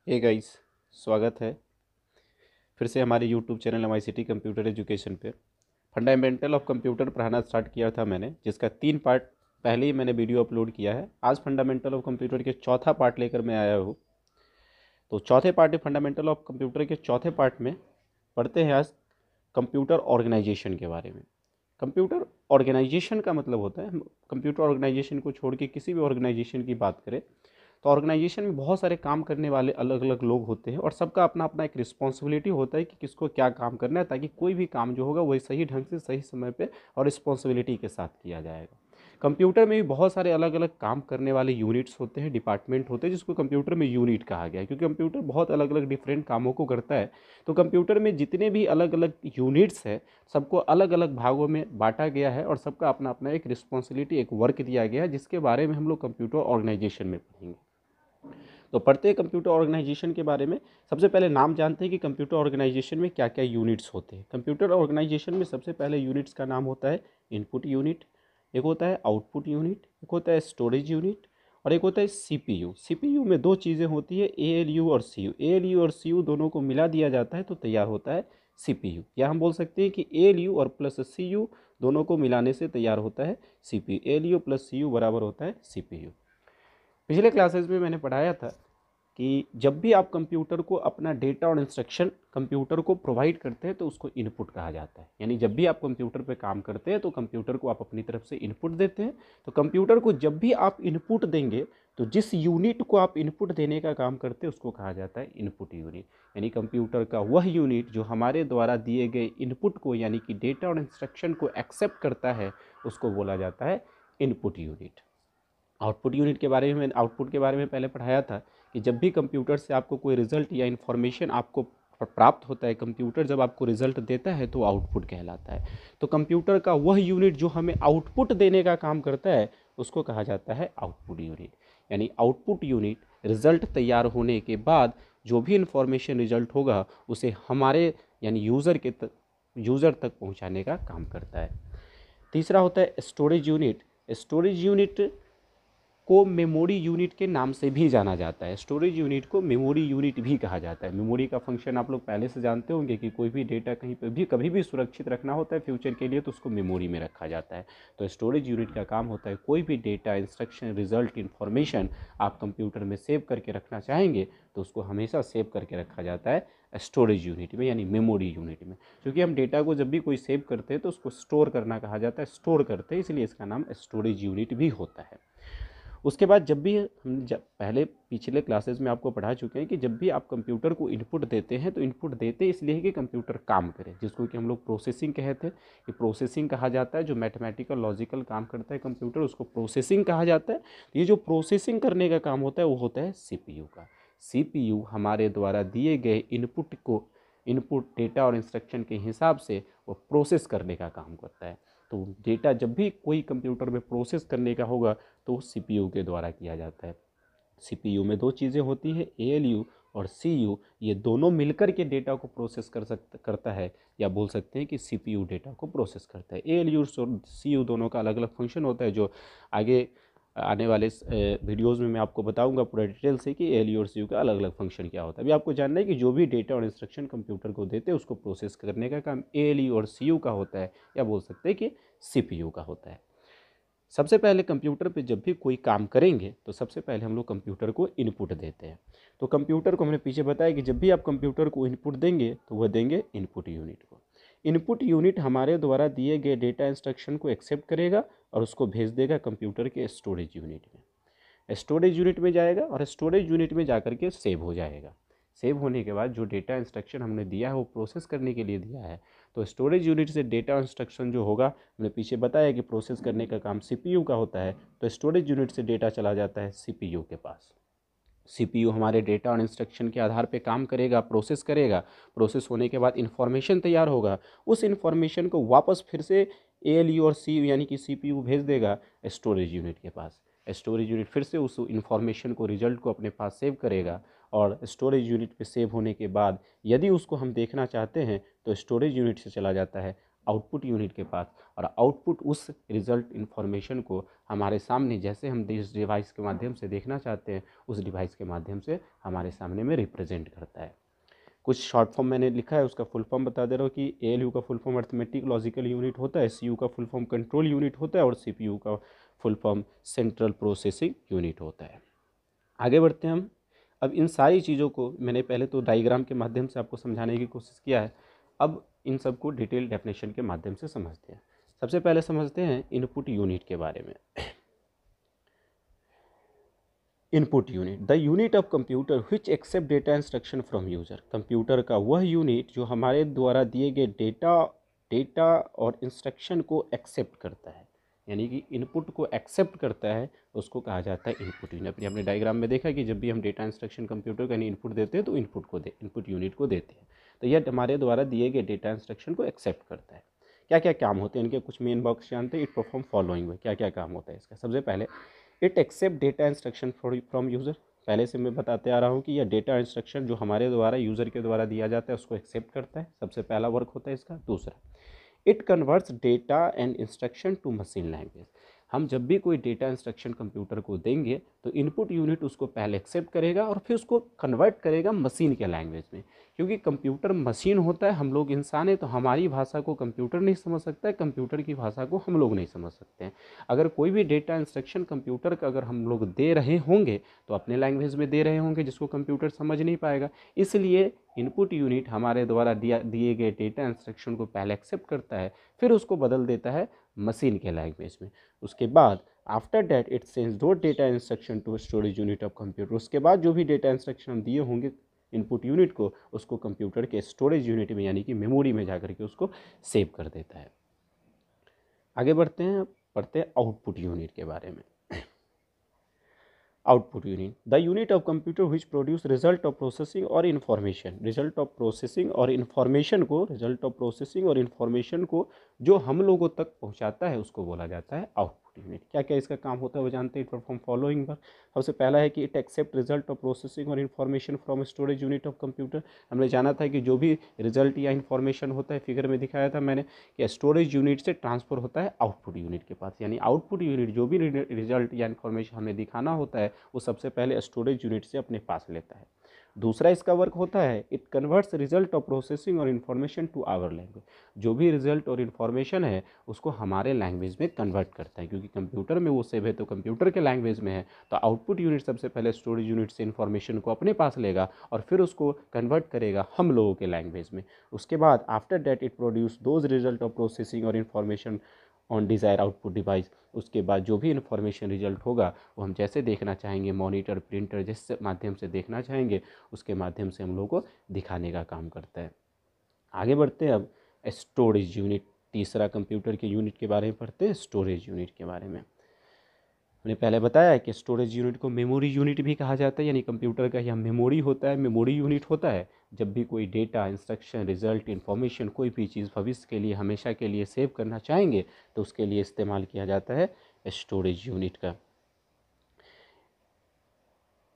Hey guys, स्वागत है फिर से हमारे YouTube channel MICT computer education पे। फंडामेंटल ऑफ कंप्यूटर पढ़ाना स्टार्ट किया था मैंने, जिसका 3 पार्ट पहले ही मैंने वीडियो अपलोड किया है। आज फंडामेंटल ऑफ कंप्यूटर के चौथा पार्ट लेकर मैं आया हूँ। तो चौथे पार्ट फंडामेंटल ऑफ कंप्यूटर के चौथे पार्ट में पढ़ते हैं आज कंप्यूटर ऑर्गेनाइजेशन के बारे में। कंप्यूटर ऑर्गेनाइजेशन का मतलब होता है, कंप्यूटर ऑर्गेनाइजेशन को छोड़ के किसी भी ऑर्गेनाइजेशन की बात करें तो ऑर्गेनाइजेशन में बहुत सारे काम करने वाले अलग अलग लोग होते हैं और सबका अपना अपना एक रिस्पॉन्सिबिलिटी होता है कि किसको क्या काम करना है, ताकि कोई भी काम जो होगा वही सही ढंग से सही समय पे और रिस्पॉन्सिबिलिटी के साथ किया जाएगा। कंप्यूटर में भी बहुत सारे अलग अलग काम करने वाले यूनिट्स होते हैं, डिपार्टमेंट होते हैं, जिसको कंप्यूटर में यूनिट कहा गया है, क्योंकि कंप्यूटर बहुत अलग अलग डिफरेंट कामों को करता है। तो कंप्यूटर में जितने भी अलग अलग यूनिट्स हैं सबको अलग अलग भागों में बांटा गया है और सबका अपना अपना एक रिस्पॉन्सिबिलिटी, एक वर्क दिया गया है, जिसके बारे में हम लोग कंप्यूटर ऑर्गेनाइजेशन में पढ़ेंगे। तो पढ़ते हैं कंप्यूटर ऑर्गेनाइजेशन के बारे में। सबसे पहले नाम जानते हैं कि कंप्यूटर ऑर्गेनाइजेशन में क्या क्या यूनिट्स होते हैं। कंप्यूटर ऑर्गेनाइजेशन में सबसे पहले यूनिट्स का नाम होता है इनपुट यूनिट, एक होता है आउटपुट यूनिट, एक होता है स्टोरेज यूनिट और एक होता है CPU। CPU में दो चीज़ें होती है, ALU और CU। ALU और CU दोनों को मिला दिया जाता है तो तैयार होता है CPU। या हम बोल सकते हैं कि ALU और प्लस CU दोनों को मिलाने से तैयार होता है CPU। ALU प्लस CU बराबर होता है CPU। पिछले क्लासेस में मैंने पढ़ाया था कि जब भी आप कंप्यूटर को अपना डेटा और इंस्ट्रक्शन कंप्यूटर को प्रोवाइड करते हैं तो उसको इनपुट कहा जाता है। यानी जब भी आप कंप्यूटर पे काम करते हैं तो कंप्यूटर को आप अपनी तरफ से इनपुट देते हैं। तो कंप्यूटर को जब भी आप इनपुट देंगे तो जिस यूनिट को आप इनपुट देने का काम करते हैं उसको कहा जाता है इनपुट यूनिट। यानी कंप्यूटर का वह यूनिट जो हमारे द्वारा दिए गए इनपुट को, यानी कि डेटा और इंस्ट्रक्शन को एक्सेप्ट करता है, उसको बोला जाता है इनपुट यूनिट। आउटपुट के बारे में पहले पढ़ाया था कि जब भी कंप्यूटर से आपको कोई रिजल्ट या इन्फॉर्मेशन आपको प्राप्त होता है, कंप्यूटर जब आपको रिजल्ट देता है तो आउटपुट कहलाता है। तो कंप्यूटर का वह यूनिट जो हमें आउटपुट देने का काम करता है उसको कहा जाता है आउटपुट यूनिट। यानी आउटपुट यूनिट रिजल्ट तैयार होने के बाद जो भी इन्फॉर्मेशन रिजल्ट होगा उसे हमारे यानी यूज़र तक पहुंचाने का काम करता है। तीसरा होता है स्टोरेज यूनिट। स्टोरेज यूनिट को मेमोरी यूनिट के नाम से भी जाना जाता है। स्टोरेज यूनिट को मेमोरी यूनिट भी कहा जाता है। मेमोरी का फंक्शन आप लोग पहले से जानते होंगे कि कोई भी डेटा कहीं पर भी कभी भी सुरक्षित रखना होता है फ्यूचर के लिए तो उसको मेमोरी में रखा जाता है। तो स्टोरेज यूनिट का काम होता है कोई भी डेटा, इंस्ट्रक्शन, रिजल्ट, इन्फॉर्मेशन आप कंप्यूटर में सेव करके रखना चाहेंगे तो उसको हमेशा सेव करके रखा जाता है स्टोरेज यूनिट में, यानी मेमोरी यूनिट में। क्योंकि हम डेटा को जब भी कोई सेव करते हैं तो उसको स्टोर करना कहा जाता है, स्टोर करते हैं, इसलिए इसका नाम स्टोरेज यूनिट भी होता है। उसके बाद जब पहले पिछले क्लासेस में आपको पढ़ा चुके हैं कि जब भी आप कंप्यूटर को इनपुट देते हैं तो इनपुट देते इसलिए कि कंप्यूटर काम करे, जिसको कि हम लोग प्रोसेसिंग कहते हैं। ये प्रोसेसिंग कहा जाता है, जो मैथमेटिकल लॉजिकल काम करता है कंप्यूटर उसको प्रोसेसिंग कहा जाता है। तो ये जो प्रोसेसिंग करने का काम होता है वो होता है CPU का। CPU हमारे द्वारा दिए गए इनपुट डेटा और इंस्ट्रक्शन के हिसाब से वो प्रोसेस करने का काम करता है। तो डेटा जब भी कोई कंप्यूटर में प्रोसेस करने का होगा तो CPU के द्वारा किया जाता है। CPU में दो चीज़ें होती है, ALU और CU। ये दोनों मिलकर के डेटा को प्रोसेस करता है, या बोल सकते हैं कि CPU डेटा को प्रोसेस करता है। ALU और CU दोनों का अलग अलग फंक्शन होता है, जो आगे आने वाले वीडियोज़ में मैं आपको बताऊंगा पूरा डिटेल से कि ALU और CU का अलग अलग फंक्शन क्या होता है। अभी आपको जानना है कि जो भी डेटा और इंस्ट्रक्शन कंप्यूटर को देते हैं उसको प्रोसेस करने का काम ALU और CU का होता है, या बोल सकते हैं कि CPU का होता है। सबसे पहले कंप्यूटर पे जब भी कोई काम करेंगे तो सबसे पहले हम लोग कंप्यूटर को इनपुट देते हैं। तो कंप्यूटर को हमने पीछे बताया कि जब भी आप कंप्यूटर को इनपुट देंगे तो वह देंगे इनपुट यूनिट को। इनपुट यूनिट हमारे द्वारा दिए गए डेटा इंस्ट्रक्शन को एक्सेप्ट करेगा और उसको भेज देगा कंप्यूटर के स्टोरेज यूनिट में। स्टोरेज यूनिट में जाएगा और स्टोरेज यूनिट में जाकर के सेव हो जाएगा। सेव होने के बाद जो डेटा इंस्ट्रक्शन हमने दिया है वो प्रोसेस करने के लिए दिया है। तो स्टोरेज यूनिट से डेटा इंस्ट्रक्शन जो होगा, हमने पीछे बताया कि प्रोसेस करने का काम CPU का होता है, तो स्टोरेज यूनिट से डेटा चला जाता है CPU के पास। CPU हमारे डेटा और इंस्ट्रक्शन के आधार पे काम करेगा, प्रोसेस करेगा। प्रोसेस होने के बाद इन्फॉर्मेशन तैयार होगा, उस इन्फॉर्मेशन को वापस फिर से ALU और CU यानी कि CPU भेज देगा स्टोरेज यूनिट के पास। स्टोरेज यूनिट फिर से उस इन्फॉर्मेशन को, रिजल्ट को अपने पास सेव करेगा और स्टोरेज यूनिट पे सेव होने के बाद यदि उसको हम देखना चाहते हैं तो स्टोरेज यूनिट से चला जाता है आउटपुट यूनिट के पास, और आउटपुट उस रिजल्ट इन्फॉर्मेशन को हमारे सामने, जैसे हम इस डिवाइस के माध्यम से देखना चाहते हैं, उस डिवाइस के माध्यम से हमारे सामने में रिप्रेजेंट करता है। कुछ शॉर्ट फॉर्म मैंने लिखा है, उसका फुल फॉर्म बता दे रहा हूँ कि ALU का full form arithmetic logical unit होता है, CU का फुल फॉर्म कंट्रोल यूनिट होता है, और CPU का full form central processing unit होता है। आगे बढ़ते हैं हम। अब इन सारी चीज़ों को मैंने पहले तो डायग्राम के माध्यम से आपको समझाने की कोशिश किया है, अब इन सबको डिटेल डेफिनेशन के माध्यम से समझते हैं। सबसे पहले समझते हैं इनपुट यूनिट के बारे में। Input unit, the unit of computer which accept data instruction from user. Computer का वह यूनिट जो हमारे द्वारा दिए गए डेटा और इंस्ट्रक्शन को एक्सेप्ट करता है, यानी कि इनपुट को एक्सेप्ट करता है, उसको कहा जाता है इनपुट यूनिट। अपने हमने डायग्राम में देखा कि जब भी हम डेटा इंस्ट्रक्शन कंप्यूटर का इनपुट देते हैं तो इनपुट यूनिट को देते हैं, तो यह हमारे द्वारा दिए गए डेटा इंस्ट्रक्शन को एक्सेप्ट करता है। क्या क्या काम होते हैं इनके, कुछ मेन बॉक्स जानते हैं। इट परफॉर्म फॉलोइंग में, क्या क्या काम होता है इसका। सबसे पहले it accept data instruction from user. पहले से मैं बताते आ रहा हूँ कि यह डेटा इंस्ट्रक्शन जो हमारे द्वारा यूज़र के द्वारा दिया जाता है उसको एक्सेप्ट करता है, सबसे पहला वर्क होता है इसका। दूसरा, it converts data and instruction to machine language. हम जब भी कोई डेटा इंस्ट्रक्शन कंप्यूटर को देंगे तो इनपुट यूनिट उसको पहले एक्सेप्ट करेगा और फिर उसको कन्वर्ट करेगा मशीन के लैंग्वेज में, क्योंकि कंप्यूटर मशीन होता है, हम लोग इंसान हैं, तो हमारी भाषा को कंप्यूटर नहीं समझ सकता है, कंप्यूटर की भाषा को हम लोग नहीं समझ सकते हैं। अगर कोई भी डेटा इंस्ट्रक्शन कंप्यूटर का अगर हम लोग दे रहे होंगे तो अपने लैंग्वेज में दे रहे होंगे, जिसको कंप्यूटर समझ नहीं पाएगा। इसलिए इनपुट यूनिट हमारे द्वारा दिए गए डेटा इंस्ट्रक्शन को पहले एक्सेप्ट करता है, फिर उसको बदल देता है मशीन के लैंग्वेज में। उसके बाद आफ्टर डैट इट सेंड्स दो data instruction to storage unit of computer. उसके बाद जो भी डेटा इंस्ट्रक्शन हम दिए होंगे इनपुट यूनिट को, उसको कंप्यूटर के स्टोरेज यूनिट में यानी कि मेमोरी में जाकर के उसको सेव कर देता है। आगे बढ़ते हैं, पढ़ते हैं आउटपुट यूनिट के बारे में। Output unit, the unit of computer which produce result of processing और इन्फॉर्मेशन। रिजल्ट ऑफ प्रोसेसिंग और इन्फॉर्मेशन को जो हम लोगों तक पहुंचाता है उसको बोला जाता है आउटपुट यूनिट। क्या क्या इसका काम होता है वो जानते हैं। परफॉर्म फॉलोइंग पर सबसे पहला है कि it accept result of processing और information from storage unit of computer. हमने जाना था कि जो भी रिजल्ट या इन्फॉर्मेशन होता है, फिगर में दिखाया था मैंने कि स्टोरेज यूनिट से ट्रांसफर होता है आउटपुट यूनिट के पास, यानी आउटपुट यूनिट जो भी रिजल्ट या इन्फॉर्मेशन हमें दिखाना होता है वो सबसे पहले स्टोरेज यूनिट से अपने पास लेता है। दूसरा इसका वर्क होता है it converts result of processing और इन्फॉर्मेशन टू आवर लैंग्वेज। जो भी रिजल्ट और इन्फॉर्मेशन है उसको हमारे लैंग्वेज में कन्वर्ट करता है, क्योंकि कंप्यूटर में वो सेव है तो कंप्यूटर के लैंग्वेज में है। तो आउटपुट यूनिट सबसे पहले स्टोरेज यूनिट से इन्फॉर्मेशन को अपने पास लेगा और फिर उसको कन्वर्ट करेगा हम लोगों के लैंग्वेज में। उसके बाद after that it produce those result of processing और information on desire output device. उसके बाद जो भी इन्फॉर्मेशन रिजल्ट होगा वो हम जैसे देखना चाहेंगे, मॉनिटर, प्रिंटर, जिस माध्यम से देखना चाहेंगे उसके माध्यम से हम लोग को दिखाने का काम करता है। आगे बढ़ते हैं अब स्टोरेज यूनिट, तीसरा कंप्यूटर के यूनिट के बारे में पढ़ते हैं, स्टोरेज यूनिट के बारे में। मैंने पहले बताया कि स्टोरेज यूनिट को मेमोरी यूनिट भी कहा जाता है, यानी कंप्यूटर का यह मेमोरी होता है, मेमोरी यूनिट होता है। जब भी कोई डेटा, इंस्ट्रक्शन, रिजल्ट, इन्फॉर्मेशन, कोई भी चीज़ भविष्य के लिए हमेशा के लिए सेव करना चाहेंगे तो उसके लिए इस्तेमाल किया जाता है स्टोरेज यूनिट का।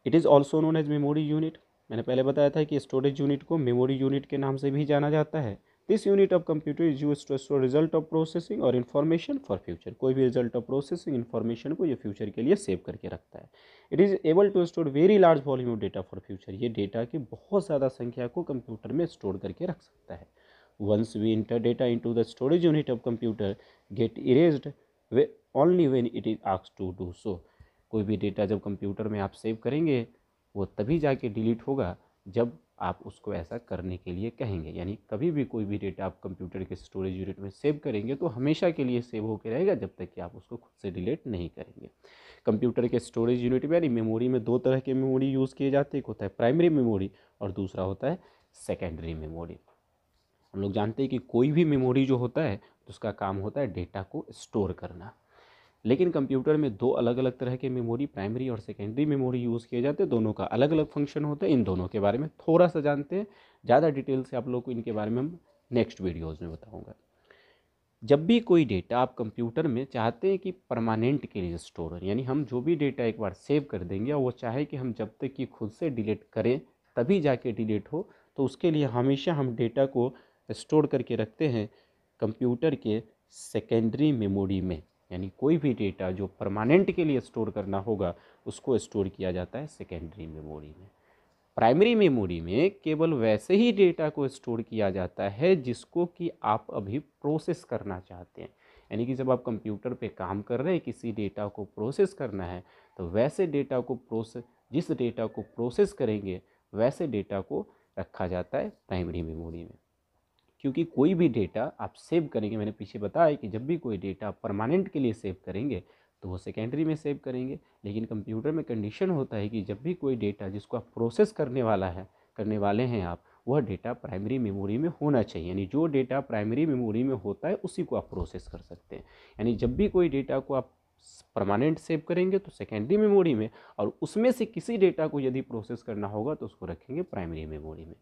It is also known as memory unit. मैंने पहले बताया था कि स्टोरेज यूनिट को मेमोरी यूनिट के नाम से भी जाना जाता है। This unit of computer is use to store result of processing और इन्फॉर्मेशन फॉर फ्यूचर। कोई भी रिजल्ट ऑफ प्रोसेसिंग, इन्फॉर्मेशन को ये फ्यूचर के लिए सेव करके रखता है। It is able to store very large volume of data for future. ये डेटा की बहुत ज़्यादा संख्या को कंप्यूटर में स्टोर करके रख सकता है। Once we enter data into the storage unit of computer get erased only when it is asked to do so. कोई भी डेटा जब कंप्यूटर में आप सेव करेंगे वो तभी जाके डिलीट होगा जब आप उसको ऐसा करने के लिए कहेंगे। यानी कभी भी कोई भी डेटा आप कंप्यूटर के स्टोरेज यूनिट में सेव करेंगे तो हमेशा के लिए सेव होकर रहेगा जब तक कि आप उसको खुद से डिलीट नहीं करेंगे। कंप्यूटर के स्टोरेज यूनिट में यानी मेमोरी में दो तरह के मेमोरी यूज़ किए जाते हैं, एक होता है प्राइमरी मेमोरी और दूसरा होता है सेकेंडरी मेमोरी। हम लोग जानते हैं कि कोई भी मेमोरी जो होता है तो उसका काम होता है डेटा को स्टोर करना, लेकिन कंप्यूटर में दो अलग अलग तरह के मेमोरी, प्राइमरी और सेकेंडरी मेमोरी यूज़ किए जाते हैं। दोनों का अलग अलग फंक्शन होता है। इन दोनों के बारे में थोड़ा सा जानते हैं, ज़्यादा डिटेल से आप लोग को इनके बारे में हम नेक्स्ट वीडियोज़ में बताऊँगा। जब भी कोई डेटा आप कंप्यूटर में चाहते हैं कि परमानेंट के लिए स्टोर हो, यानी हम जो भी डेटा एक बार सेव कर देंगे और वो चाहे कि हम जब तक कि खुद से डिलीट करें तभी जाके डिलीट हो, तो उसके लिए हमेशा हम डेटा को स्टोर करके रखते हैं कंप्यूटर के सेकेंडरी मेमोरी में, यानी कोई भी डेटा जो परमानेंट के लिए स्टोर करना होगा उसको स्टोर किया जाता है सेकेंडरी मेमोरी में। प्राइमरी मेमोरी में केवल वैसे ही डेटा को स्टोर किया जाता है जिसको कि आप अभी प्रोसेस करना चाहते हैं। यानी कि जब आप कंप्यूटर पे काम कर रहे हैं, किसी डेटा को प्रोसेस करना है, तो वैसे डेटा को जिस डेटा को प्रोसेस करेंगे वैसे डेटा को रखा जाता है प्राइमरी मेमोरी में। क्योंकि कोई भी डेटा आप सेव करेंगे, मैंने पीछे बताया कि जब भी कोई डेटा परमानेंट के लिए सेव करेंगे तो वो सेकेंडरी में सेव करेंगे, लेकिन कंप्यूटर में कंडीशन होता है कि जब भी कोई डेटा जिसको आप प्रोसेस करने वाले हैं आप, वह डेटा प्राइमरी मेमोरी में होना चाहिए। यानी जो डेटा प्राइमरी मेमोरी में होता है उसी को आप प्रोसेस कर सकते हैं। यानी जब भी कोई डेटा को आप परमानेंट सेव करेंगे तो सेकेंडरी मेमोरी में, और उसमें से किसी डेटा को यदि प्रोसेस करना होगा तो उसको रखेंगे प्राइमरी मेमोरी में।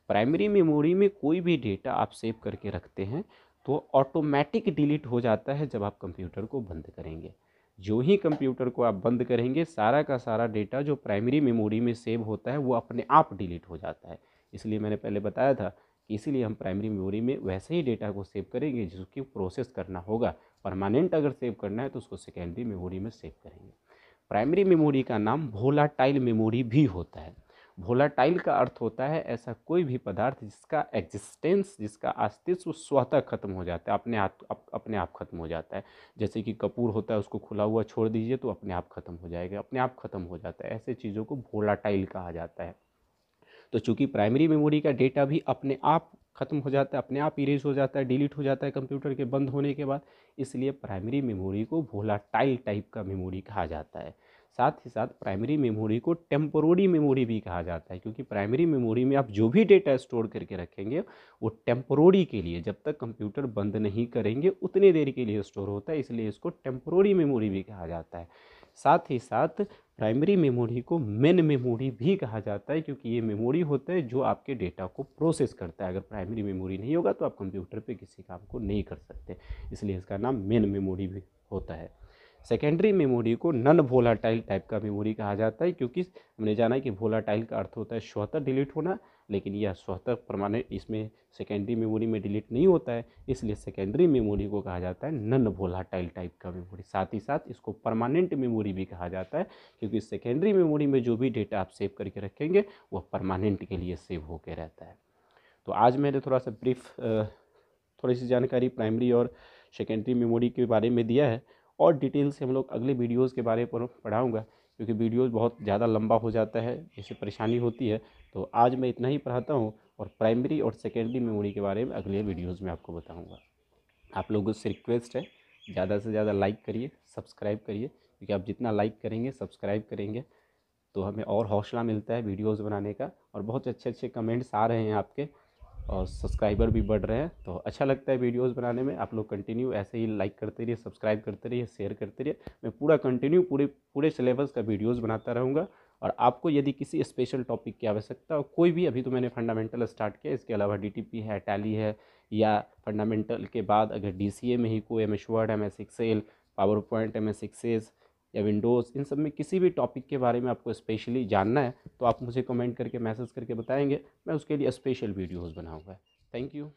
प्राइमरी मेमोरी में कोई भी डेटा आप सेव करके रखते हैं तो ऑटोमेटिक डिलीट हो जाता है जब आप कंप्यूटर को बंद करेंगे। जो ही कंप्यूटर को आप बंद करेंगे, सारा का सारा डेटा जो प्राइमरी मेमोरी में सेव होता है वो अपने आप डिलीट हो जाता है। इसलिए मैंने पहले बताया था कि इसीलिए हम प्राइमरी मेमोरी में वैसे ही डेटा को सेव करेंगे जिसकी प्रोसेस करना होगा। परमानेंट अगर सेव करना है तो उसको सेकेंडरी मेमोरी में सेव करेंगे। प्राइमरी मेमोरी का नाम वोलाटाइल मेमोरी भी होता है। वोलाटाइल का अर्थ होता है ऐसा कोई भी पदार्थ जिसका एग्जिस्टेंस, जिसका अस्तित्व स्वतः खत्म हो जाता है, अपने आप खत्म हो जाता है। जैसे कि कपूर होता है, उसको खुला हुआ छोड़ दीजिए तो अपने आप खत्म हो जाएगा, अपने आप खत्म हो जाता है। ऐसे चीज़ों को वोलाटाइल कहा जाता है। तो चूंकि प्राइमरी मेमोरी का डेटा भी अपने आप खत्म हो जाता है, अपने आप इरेज हो जाता है, डिलीट हो जाता है कंप्यूटर के बंद होने के बाद, इसलिए प्राइमरी मेमोरी को वोलाटाइल टाइप का मेमोरी कहा जाता है। साथ ही साथ प्राइमरी मेमोरी को टेम्पोररी मेमोरी भी कहा जाता है, क्योंकि प्राइमरी मेमोरी में आप जो भी डेटा स्टोर करके रखेंगे वो टेम्पोररी के लिए, जब तक कंप्यूटर बंद नहीं करेंगे उतनी देर के लिए स्टोर होता है, इसलिए इसको टेम्पोररी मेमोरी भी कहा जाता है। साथ ही साथ प्राइमरी मेमोरी को मेन मेमोरी भी कहा जाता है, क्योंकि ये मेमोरी होता है जो आपके डेटा को प्रोसेस करता है। अगर प्राइमरी मेमोरी नहीं होगा तो आप कंप्यूटर पे किसी काम को नहीं कर सकते, इसलिए इसका नाम मेन मेमोरी भी होता है। सेकेंडरी मेमोरी को नॉन वोलाटाइल टाइप का मेमोरी कहा जाता है, क्योंकि हमने जाना कि वोलाटाइल का अर्थ होता है स्वतः डिलीट होना, लेकिन यह स्वतः परमानेंट इसमें सेकेंडरी मेमोरी में डिलीट नहीं होता है, इसलिए सेकेंडरी मेमोरी को कहा जाता है नॉन वोलाटाइल टाइप का मेमोरी। साथ ही साथ इसको परमानेंट मेमोरी भी कहा जाता है, क्योंकि सेकेंडरी मेमोरी में जो भी डेटा आप सेव करके रखेंगे वह परमानेंट के लिए सेव होकर रहता है। तो आज मैंने थोड़ा सा ब्रीफ थोड़ी सी जानकारी प्राइमरी और सेकेंडरी मेमोरी के बारे में दिया है, और डिटेल से हम लोग अगले वीडियोज़ के बारे में पढ़ाऊँगा, क्योंकि वीडियोज़ बहुत ज़्यादा लंबा हो जाता है, इससे परेशानी होती है। तो आज मैं इतना ही पढ़ाता हूँ, और प्राइमरी और सेकेंडरी मेमोरी के बारे में अगले वीडियोज़ में आपको बताऊँगा। आप लोगों से रिक्वेस्ट है, ज़्यादा से ज़्यादा लाइक करिए, सब्सक्राइब करिए, क्योंकि आप जितना लाइक करेंगे, सब्सक्राइब करेंगे तो हमें और हौसला मिलता है वीडियोज़ बनाने का, और बहुत अच्छे अच्छे कमेंट्स आ रहे हैं आपके, और सब्सक्राइबर भी बढ़ रहे हैं, तो अच्छा लगता है वीडियोस बनाने में। आप लोग कंटिन्यू ऐसे ही लाइक करते रहिए, सब्सक्राइब करते रहिए, शेयर करते रहिए। मैं पूरा कंटिन्यू पूरे सिलेबस का वीडियोस बनाता रहूँगा। और आपको यदि किसी स्पेशल टॉपिक की आवश्यकता हो, कोई भी, अभी तो मैंने फंडामेंटल स्टार्ट किया, इसके अलावा डीटीपी है, टैली है, या फंडामेंटल के बाद अगर डीसीए में ही कोई MS Word, MS Excel, PowerPoint, MS Access या विंडोज़, इन सब में किसी भी टॉपिक के बारे में आपको स्पेशली जानना है तो आप मुझे कमेंट करके, मैसेज करके बताएंगे, मैं उसके लिए स्पेशल वीडियोज़ बनाऊँगा। Thank you.